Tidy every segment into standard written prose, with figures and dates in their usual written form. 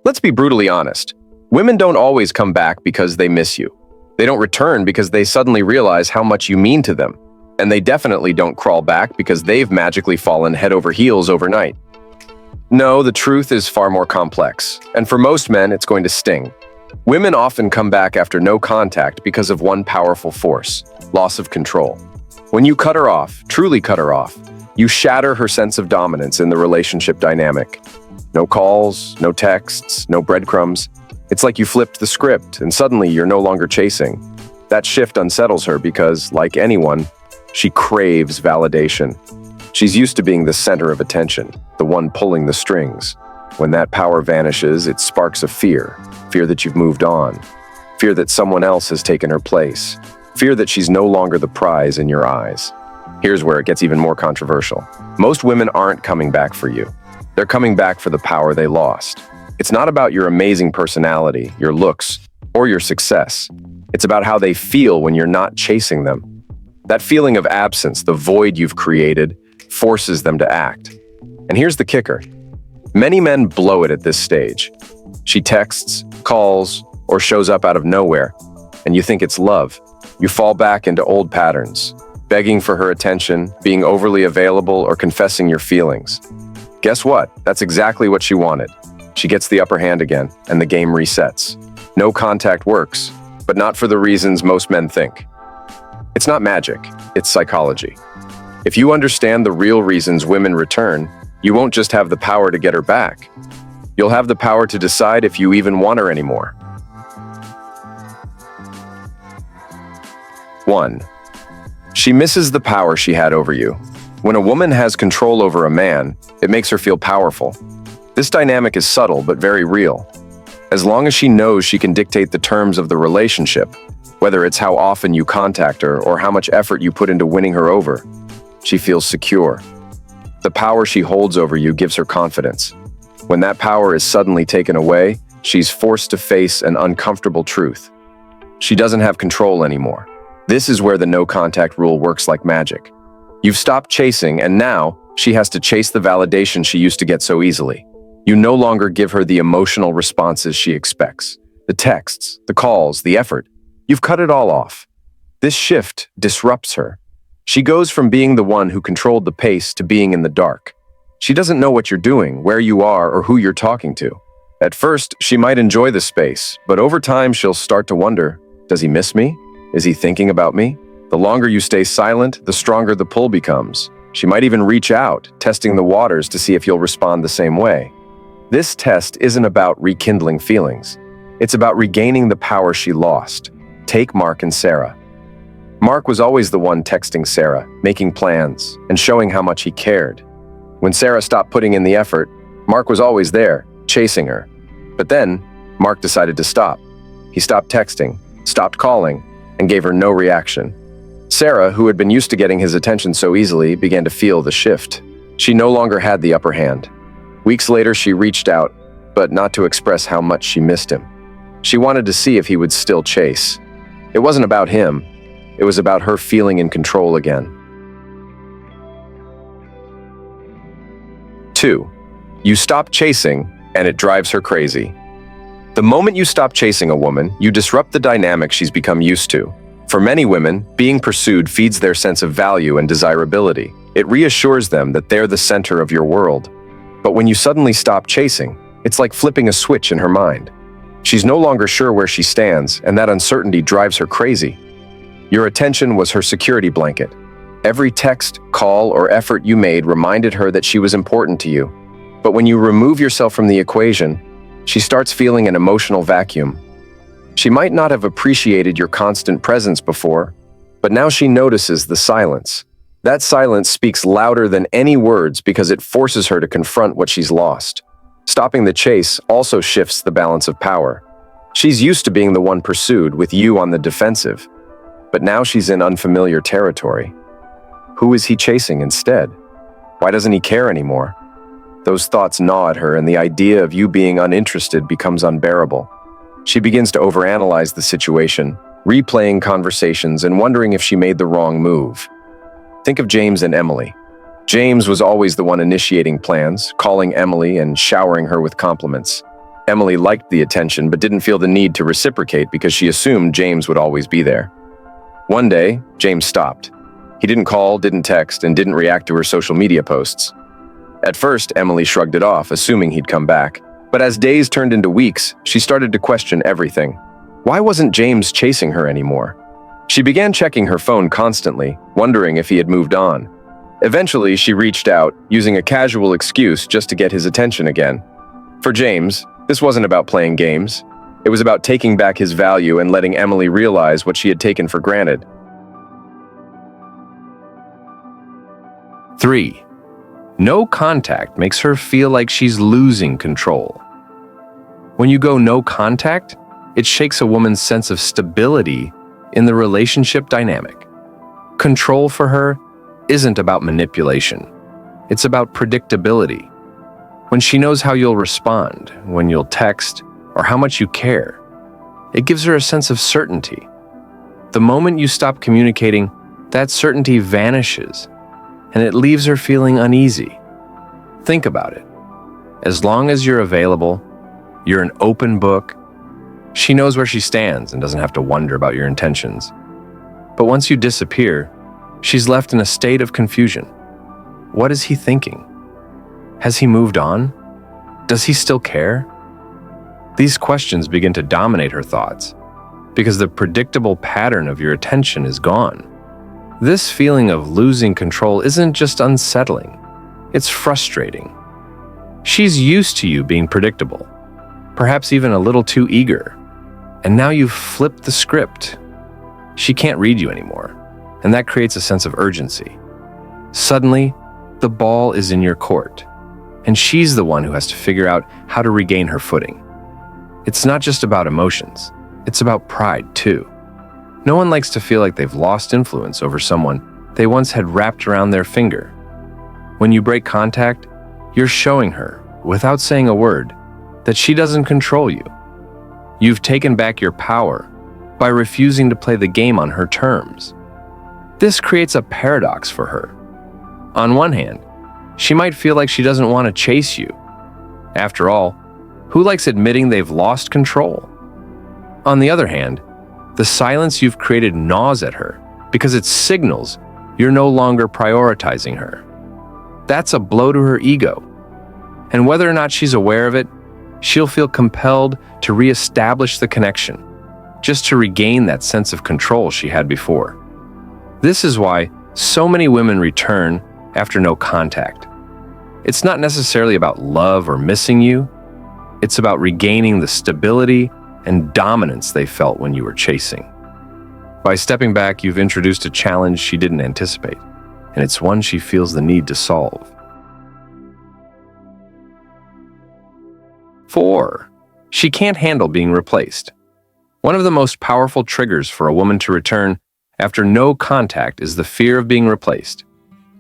Let's be brutally honest. Women don't always come back because they miss you. They don't return because they suddenly realize how much you mean to them. And they definitely don't crawl back because they've magically fallen head over heels overnight. No, the truth is far more complex. And for most men, it's going to sting. Women often come back after no contact because of one powerful force: loss of control. When you cut her off, truly cut her off, you shatter her sense of dominance in the relationship dynamic. No calls, no texts, no breadcrumbs. It's like you flipped the script and suddenly you're no longer chasing. That shift unsettles her because, like anyone, she craves validation. She's used to being the center of attention, the one pulling the strings. When that power vanishes, it sparks a fear that you've moved on, fear that someone else has taken her place, fear that she's no longer the prize in your eyes. Here's where it gets even more controversial. Most women aren't coming back for you. They're coming back for the power they lost. It's not about your amazing personality, your looks, or your success. It's about how they feel when you're not chasing them. That feeling of absence, the void you've created, forces them to act. And here's the kicker. Many men blow it at this stage. She texts, calls, or shows up out of nowhere, and you think it's love. You fall back into old patterns, begging for her attention, being overly available, or confessing your feelings. Guess what? That's exactly what she wanted. She gets the upper hand again, and the game resets. No contact works, but not for the reasons most men think. It's not magic, it's psychology. If you understand the real reasons women return, you won't just have the power to get her back. You'll have the power to decide if you even want her anymore. 1. She misses the power she had over you. When a woman has control over a man, it makes her feel powerful. This dynamic is subtle but very real. As long as she knows she can dictate the terms of the relationship, whether it's how often you contact her or how much effort you put into winning her over, she feels secure. The power she holds over you gives her confidence. When that power is suddenly taken away, she's forced to face an uncomfortable truth. She doesn't have control anymore. This is where the no-contact rule works like magic. You've stopped chasing, and now she has to chase the validation she used to get so easily. You no longer give her the emotional responses she expects. The texts, the calls, the effort. You've cut it all off. This shift disrupts her. She goes from being the one who controlled the pace to being in the dark. She doesn't know what you're doing, where you are, or who you're talking to. At first, she might enjoy the space, but over time she'll start to wonder, does he miss me? Is he thinking about me? The longer you stay silent, the stronger the pull becomes. She might even reach out, testing the waters to see if you'll respond the same way. This test isn't about rekindling feelings. It's about regaining the power she lost. Take Mark and Sarah. Mark was always the one texting Sarah, making plans, and showing how much he cared. When Sarah stopped putting in the effort, Mark was always there, chasing her. But then, Mark decided to stop. He stopped texting, stopped calling, and gave her no reaction. Sarah, who had been used to getting his attention so easily, began to feel the shift. She no longer had the upper hand. Weeks later, she reached out, but not to express how much she missed him. She wanted to see if he would still chase. It wasn't about him. It was about her feeling in control again. 2. You stop chasing, and it drives her crazy. The moment you stop chasing a woman, you disrupt the dynamic she's become used to. For many women, being pursued feeds their sense of value and desirability. It reassures them that they're the center of your world. But when you suddenly stop chasing, it's like flipping a switch in her mind. She's no longer sure where she stands, and that uncertainty drives her crazy. Your attention was her security blanket. Every text, call, or effort you made reminded her that she was important to you. But when you remove yourself from the equation, she starts feeling an emotional vacuum. She might not have appreciated your constant presence before, but now she notices the silence. That silence speaks louder than any words because it forces her to confront what she's lost. Stopping the chase also shifts the balance of power. She's used to being the one pursued, with you on the defensive. But now she's in unfamiliar territory. Who is he chasing instead? Why doesn't he care anymore? Those thoughts gnaw at her, and the idea of you being uninterested becomes unbearable. She begins to overanalyze the situation, replaying conversations and wondering if she made the wrong move. Think of James and Emily. James was always the one initiating plans, calling Emily and showering her with compliments. Emily liked the attention but didn't feel the need to reciprocate because she assumed James would always be there. One day, James stopped. He didn't call, didn't text, and didn't react to her social media posts. At first, Emily shrugged it off, assuming he'd come back. But as days turned into weeks, she started to question everything. Why wasn't James chasing her anymore? She began checking her phone constantly, wondering if he had moved on. Eventually, she reached out, using a casual excuse just to get his attention again. For James, this wasn't about playing games. It was about taking back his value and letting Emily realize what she had taken for granted. 3. No contact makes her feel like she's losing control. When you go no contact, it shakes a woman's sense of stability in the relationship dynamic. Control for her isn't about manipulation. It's about predictability. When she knows how you'll respond, when you'll text, or how much you care, it gives her a sense of certainty. The moment you stop communicating, that certainty vanishes, and it leaves her feeling uneasy. Think about it. As long as you're available, you're an open book, she knows where she stands and doesn't have to wonder about your intentions. But once you disappear, she's left in a state of confusion. What is he thinking? Has he moved on? Does he still care? These questions begin to dominate her thoughts because the predictable pattern of your attention is gone. This feeling of losing control isn't just unsettling, it's frustrating. She's used to you being predictable, perhaps even a little too eager, and now you've flipped the script. She can't read you anymore, and that creates a sense of urgency. Suddenly, the ball is in your court, and she's the one who has to figure out how to regain her footing. It's not just about emotions, it's about pride too. No one likes to feel like they've lost influence over someone they once had wrapped around their finger. When you break contact, you're showing her, without saying a word, that she doesn't control you. You've taken back your power by refusing to play the game on her terms. This creates a paradox for her. On one hand, she might feel like she doesn't want to chase you. After all, who likes admitting they've lost control? On the other hand, the silence you've created gnaws at her because it signals you're no longer prioritizing her. That's a blow to her ego. And whether or not she's aware of it, she'll feel compelled to reestablish the connection, just to regain that sense of control she had before. This is why so many women return after no contact. It's not necessarily about love or missing you. It's about regaining the stability and dominance they felt when you were chasing. By stepping back, you've introduced a challenge she didn't anticipate, and it's one she feels the need to solve. 4. She can't handle being replaced. One of the most powerful triggers for a woman to return after no contact is the fear of being replaced.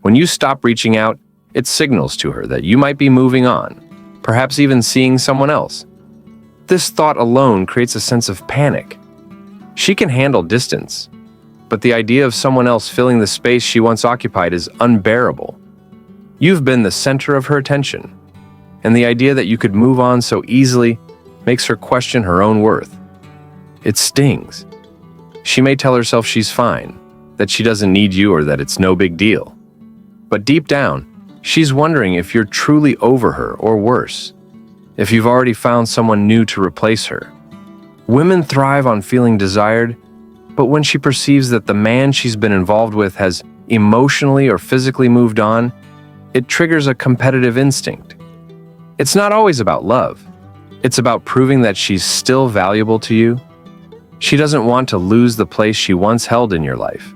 When you stop reaching out, it signals to her that you might be moving on, perhaps even seeing someone else. This thought alone creates a sense of panic. She can handle distance, but the idea of someone else filling the space she once occupied is unbearable. You've been the center of her attention, and the idea that you could move on so easily makes her question her own worth. It stings. She may tell herself she's fine, that she doesn't need you, or that it's no big deal. But deep down, she's wondering if you're truly over her, or worse, if you've already found someone new to replace her. Women thrive on feeling desired, but when she perceives that the man she's been involved with has emotionally or physically moved on, it triggers a competitive instinct. It's not always about love. It's about proving that she's still valuable to you. She doesn't want to lose the place she once held in your life.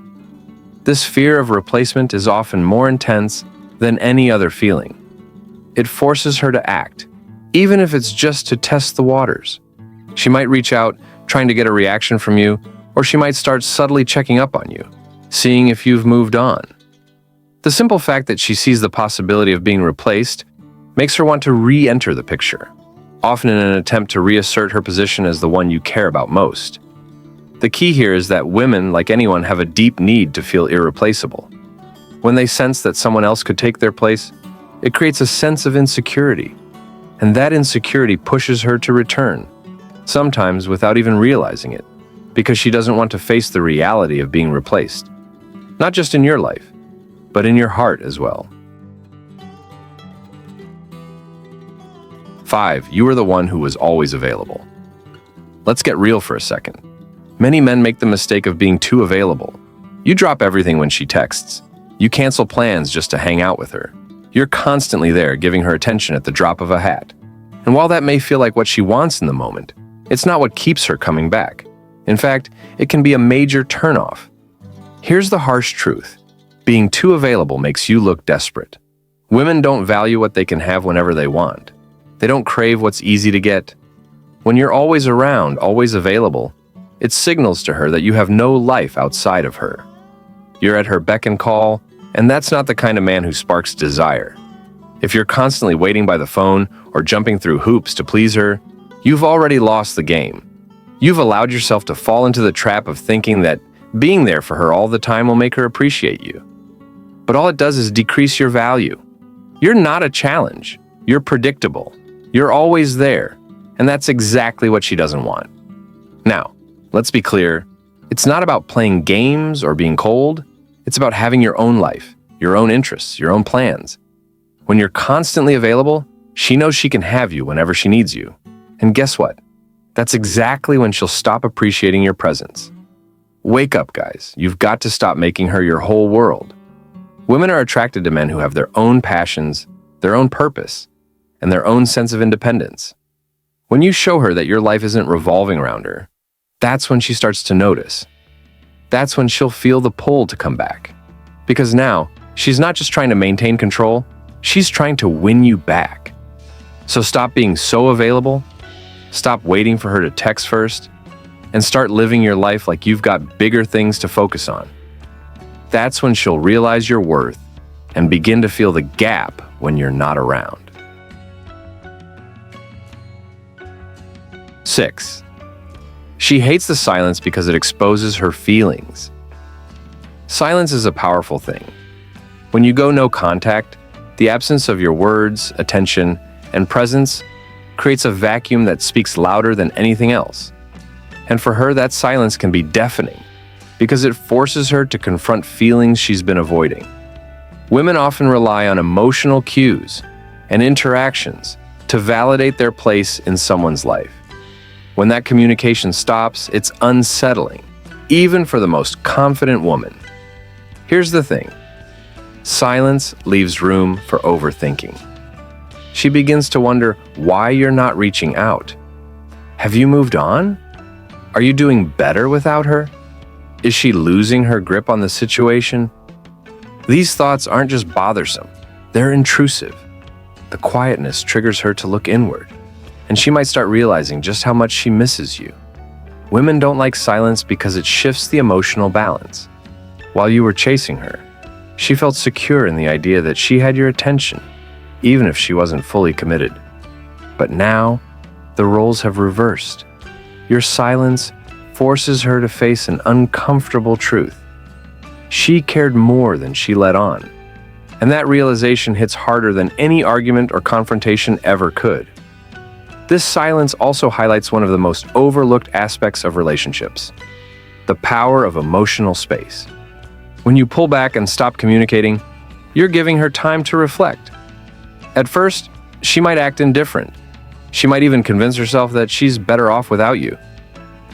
This fear of replacement is often more intense than any other feeling. It forces her to act, even if it's just to test the waters. She might reach out, trying to get a reaction from you, or she might start subtly checking up on you, seeing if you've moved on. The simple fact that she sees the possibility of being replaced makes her want to re-enter the picture, often in an attempt to reassert her position as the one you care about most. The key here is that women, like anyone, have a deep need to feel irreplaceable. When they sense that someone else could take their place, it creates a sense of insecurity. And that insecurity pushes her to return, sometimes without even realizing it, because she doesn't want to face the reality of being replaced. Not just in your life, but in your heart as well. 5. You were the one who was always available. Let's get real for a second. Many men make the mistake of being too available. You drop everything when she texts. You cancel plans just to hang out with her. You're constantly there, giving her attention at the drop of a hat. And while that may feel like what she wants in the moment, it's not what keeps her coming back. In fact, it can be a major turnoff. Here's the harsh truth. Being too available makes you look desperate. Women don't value what they can have whenever they want. They don't crave what's easy to get. When you're always around, always available, it signals to her that you have no life outside of her. You're at her beck and call, and that's not the kind of man who sparks desire. If you're constantly waiting by the phone or jumping through hoops to please her, you've already lost the game. You've allowed yourself to fall into the trap of thinking that being there for her all the time will make her appreciate you. But all it does is decrease your value. You're not a challenge. You're predictable. You're always there, and that's exactly what she doesn't want. Now, let's be clear. It's not about playing games or being cold. It's about having your own life, your own interests, your own plans. When you're constantly available, she knows she can have you whenever she needs you. And guess what? That's exactly when she'll stop appreciating your presence. Wake up, guys. You've got to stop making her your whole world. Women are attracted to men who have their own passions, their own purpose, and their own sense of independence. When you show her that your life isn't revolving around her, that's when she starts to notice. That's when she'll feel the pull to come back. Because now, she's not just trying to maintain control, she's trying to win you back. So stop being so available, stop waiting for her to text first, and start living your life like you've got bigger things to focus on. That's when she'll realize your worth and begin to feel the gap when you're not around. 6. She hates the silence because it exposes her feelings. Silence is a powerful thing. When you go no contact, the absence of your words, attention, and presence creates a vacuum that speaks louder than anything else. And for her, that silence can be deafening because it forces her to confront feelings she's been avoiding. Women often rely on emotional cues and interactions to validate their place in someone's life. When that communication stops, it's unsettling, even for the most confident woman. Here's the thing. Silence leaves room for overthinking. She begins to wonder why you're not reaching out. Have you moved on? Are you doing better without her? Is she losing her grip on the situation? These thoughts aren't just bothersome, they're intrusive. The quietness triggers her to look inward, and she might start realizing just how much she misses you. Women don't like silence because it shifts the emotional balance. While you were chasing her, she felt secure in the idea that she had your attention, even if she wasn't fully committed. But now, the roles have reversed. Your silence forces her to face an uncomfortable truth. She cared more than she let on, and that realization hits harder than any argument or confrontation ever could. This silence also highlights one of the most overlooked aspects of relationships: the power of emotional space. When you pull back and stop communicating, you're giving her time to reflect. At first, she might act indifferent. She might even convince herself that she's better off without you.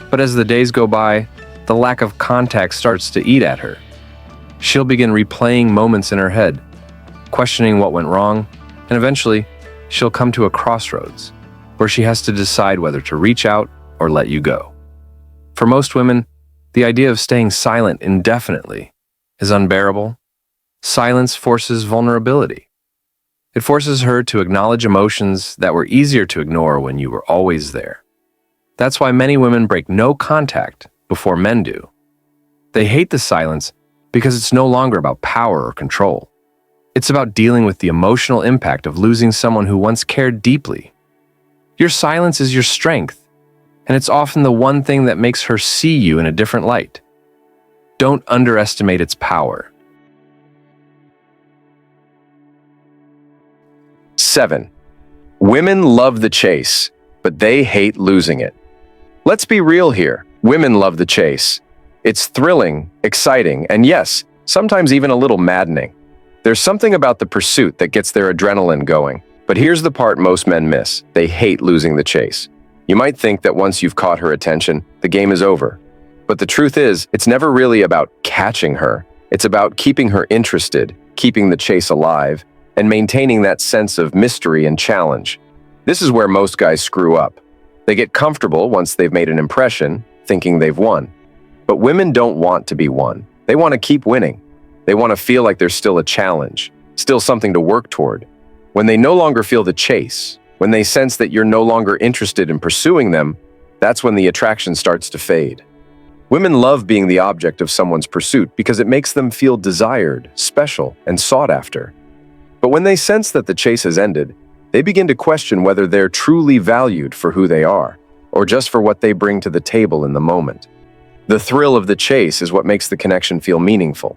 But as the days go by, the lack of contact starts to eat at her. She'll begin replaying moments in her head, questioning what went wrong, and eventually, she'll come to a crossroads where she has to decide whether to reach out or let you go. For most women, the idea of staying silent indefinitely is unbearable. Silence forces vulnerability. It forces her to acknowledge emotions that were easier to ignore when you were always there. That's why many women break no contact before men do. They hate the silence because it's no longer about power or control. It's about dealing with the emotional impact of losing someone who once cared deeply. Your silence is your strength, and it's often the one thing that makes her see you in a different light. Don't underestimate its power. 7. Women love the chase, but they hate losing it. Let's be real here. Women love the chase. It's thrilling, exciting, and yes, sometimes even a little maddening. There's something about the pursuit that gets their adrenaline going. But here's the part most men miss. They hate losing the chase. You might think that once you've caught her attention, the game is over. But the truth is, it's never really about catching her. It's about keeping her interested, keeping the chase alive, and maintaining that sense of mystery and challenge. This is where most guys screw up. They get comfortable once they've made an impression, thinking they've won. But women don't want to be won. They want to keep winning. They want to feel like there's still a challenge, still something to work toward. When they no longer feel the chase, when they sense that you're no longer interested in pursuing them, that's when the attraction starts to fade. Women love being the object of someone's pursuit because it makes them feel desired, special, and sought after. But when they sense that the chase has ended, they begin to question whether they're truly valued for who they are, or just for what they bring to the table in the moment. The thrill of the chase is what makes the connection feel meaningful.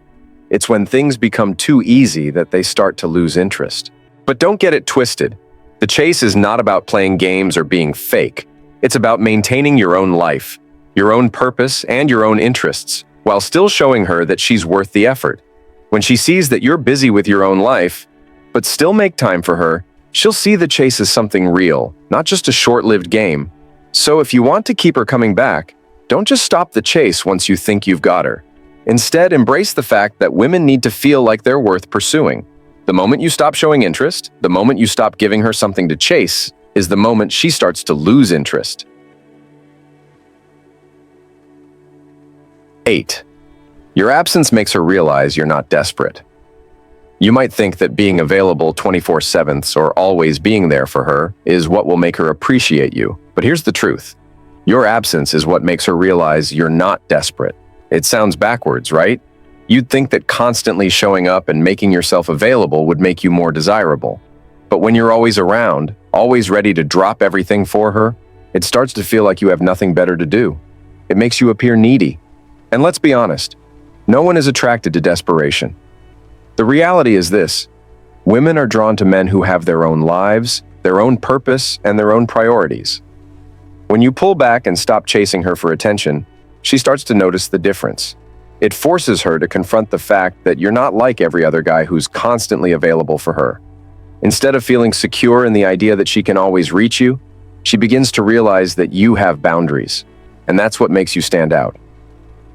It's when things become too easy that they start to lose interest. But don't get it twisted. The chase is not about playing games or being fake. It's about maintaining your own life, your own purpose, and your own interests, while still showing her that she's worth the effort. When she sees that you're busy with your own life, but still make time for her, she'll see the chase as something real, not just a short-lived game. So if you want to keep her coming back, don't just stop the chase once you think you've got her. Instead, embrace the fact that women need to feel like they're worth pursuing. The moment you stop showing interest, the moment you stop giving her something to chase, is the moment she starts to lose interest. 8. Your absence makes her realize you're not desperate. You might think that being available 24/7 or always being there for her is what will make her appreciate you. But here's the truth. Your absence is what makes her realize you're not desperate. It sounds backwards, right? You'd think that constantly showing up and making yourself available would make you more desirable. But when you're always around, always ready to drop everything for her, it starts to feel like you have nothing better to do. It makes you appear needy. And let's be honest, no one is attracted to desperation. The reality is this: women are drawn to men who have their own lives, their own purpose, and their own priorities. When you pull back and stop chasing her for attention, she starts to notice the difference. It forces her to confront the fact that you're not like every other guy who's constantly available for her. Instead of feeling secure in the idea that she can always reach you, she begins to realize that you have boundaries, and that's what makes you stand out.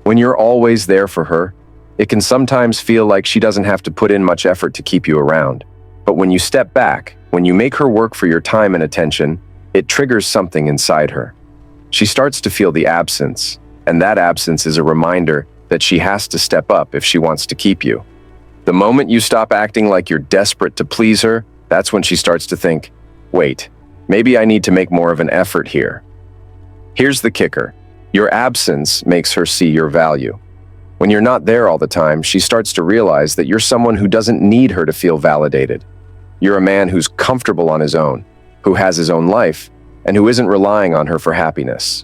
When you're always there for her, it can sometimes feel like she doesn't have to put in much effort to keep you around. But when you step back, when you make her work for your time and attention, it triggers something inside her. She starts to feel the absence, and that absence is a reminder that she has to step up if she wants to keep you. The moment you stop acting like you're desperate to please her, that's when she starts to think, wait, maybe I need to make more of an effort here. Here's the kicker. Your absence makes her see your value. When you're not there all the time, she starts to realize that you're someone who doesn't need her to feel validated. You're a man who's comfortable on his own, who has his own life, and who isn't relying on her for happiness.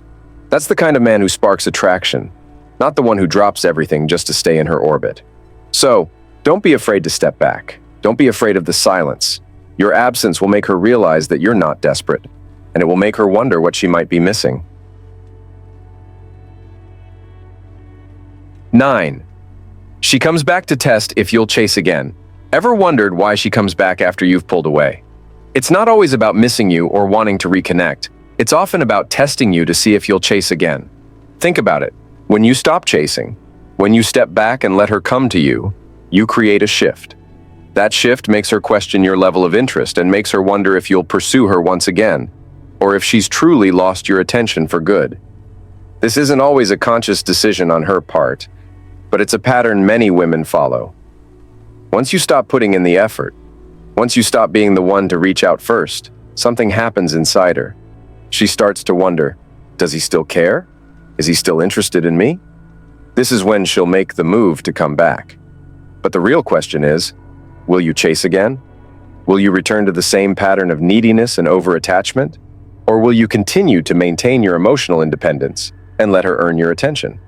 That's the kind of man who sparks attraction, not the one who drops everything just to stay in her orbit. So, don't be afraid to step back. Don't be afraid of the silence. Your absence will make her realize that you're not desperate, and it will make her wonder what she might be missing. 9. She comes back to test if you'll chase again. Ever wondered why she comes back after you've pulled away? It's not always about missing you or wanting to reconnect. It's often about testing you to see if you'll chase again. Think about it. When you stop chasing, when you step back and let her come to you, you create a shift. That shift makes her question your level of interest and makes her wonder if you'll pursue her once again, or if she's truly lost your attention for good. This isn't always a conscious decision on her part, but it's a pattern many women follow. Once you stop putting in the effort, once you stop being the one to reach out first, something happens inside her. She starts to wonder, does he still care? Is he still interested in me? This is when she'll make the move to come back. But the real question is, will you chase again? Will you return to the same pattern of neediness and over-attachment? Or will you continue to maintain your emotional independence and let her earn your attention?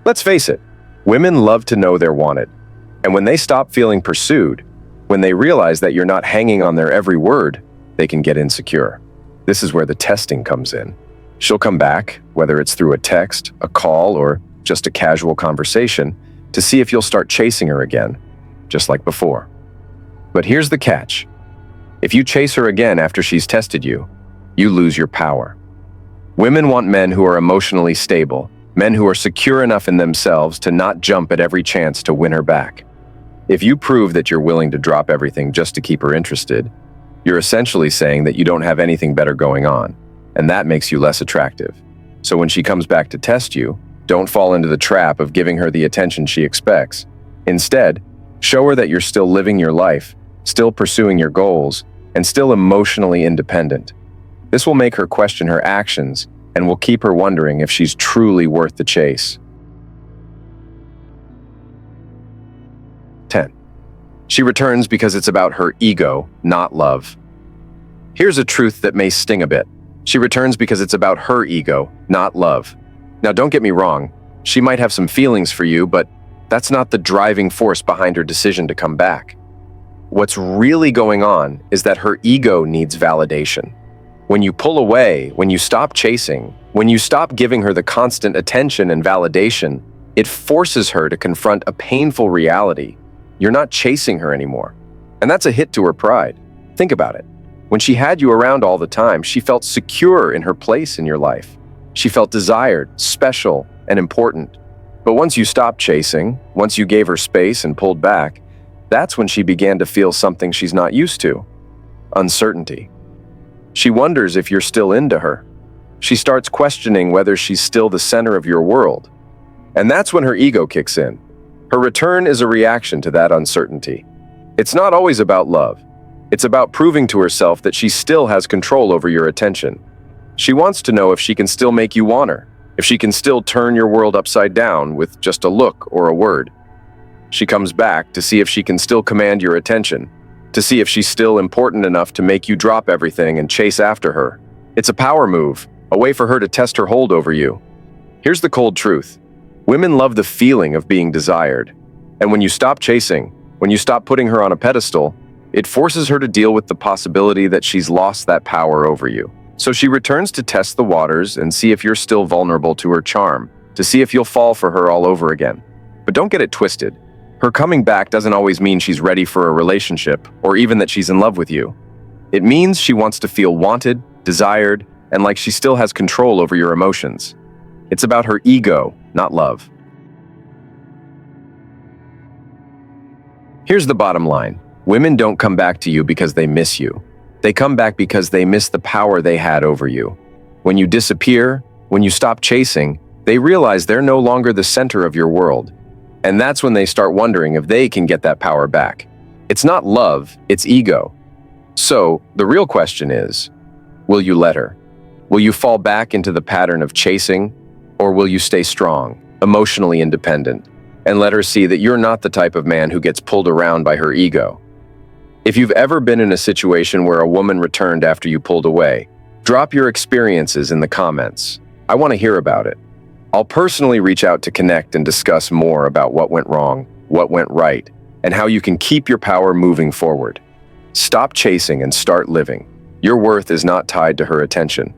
Let's face it, women love to know they're wanted. And when they stop feeling pursued, when they realize that you're not hanging on their every word, they can get insecure. This is where the testing comes in. She'll come back, whether it's through a text, a call, or just a casual conversation, to see if you'll start chasing her again, just like before. But here's the catch. If you chase her again after she's tested you, you lose your power. Women want men who are emotionally stable, men who are secure enough in themselves to not jump at every chance to win her back. If you prove that you're willing to drop everything just to keep her interested, you're essentially saying that you don't have anything better going on, and that makes you less attractive. So when she comes back to test you, don't fall into the trap of giving her the attention she expects. Instead, show her that you're still living your life, still pursuing your goals, and still emotionally independent. This will make her question her actions and will keep her wondering if she's truly worth the chase. 10. She returns because it's about her ego, not love. Here's a truth that may sting a bit. She returns because it's about her ego, not love. Now, don't get me wrong, she might have some feelings for you, but that's not the driving force behind her decision to come back. What's really going on is that her ego needs validation. When you pull away, when you stop chasing, when you stop giving her the constant attention and validation, it forces her to confront a painful reality. You're not chasing her anymore. And that's a hit to her pride. Think about it. When she had you around all the time, she felt secure in her place in your life. She felt desired, special, and important. But once you stopped chasing, once you gave her space and pulled back, that's when she began to feel something she's not used to: uncertainty. She wonders if you're still into her. She starts questioning whether she's still the center of your world. And that's when her ego kicks in. Her return is a reaction to that uncertainty. It's not always about love. It's about proving to herself that she still has control over your attention. She wants to know if she can still make you want her, if she can still turn your world upside down with just a look or a word. She comes back to see if she can still command your attention, to see if she's still important enough to make you drop everything and chase after her. It's a power move, a way for her to test her hold over you. Here's the cold truth. Women love the feeling of being desired. And when you stop chasing, when you stop putting her on a pedestal, it forces her to deal with the possibility that she's lost that power over you. So she returns to test the waters and see if you're still vulnerable to her charm, to see if you'll fall for her all over again. But don't get it twisted. Her coming back doesn't always mean she's ready for a relationship or even that she's in love with you. It means she wants to feel wanted, desired, and like she still has control over your emotions. It's about her ego, not love. Here's the bottom line. Women don't come back to you because they miss you. They come back because they miss the power they had over you. When you disappear, when you stop chasing, they realize they're no longer the center of your world. And that's when they start wondering if they can get that power back. It's not love, it's ego. So, the real question is, will you let her? Will you fall back into the pattern of chasing, or will you stay strong, emotionally independent, and let her see that you're not the type of man who gets pulled around by her ego? If you've ever been in a situation where a woman returned after you pulled away, drop your experiences in the comments. I want to hear about it. I'll personally reach out to connect and discuss more about what went wrong, what went right, and how you can keep your power moving forward. Stop chasing and start living. Your worth is not tied to her attention.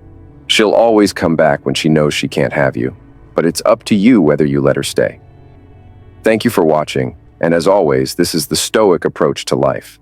She'll always come back when she knows she can't have you, but it's up to you whether you let her stay. Thank you for watching, and as always, this is the Stoic approach to life.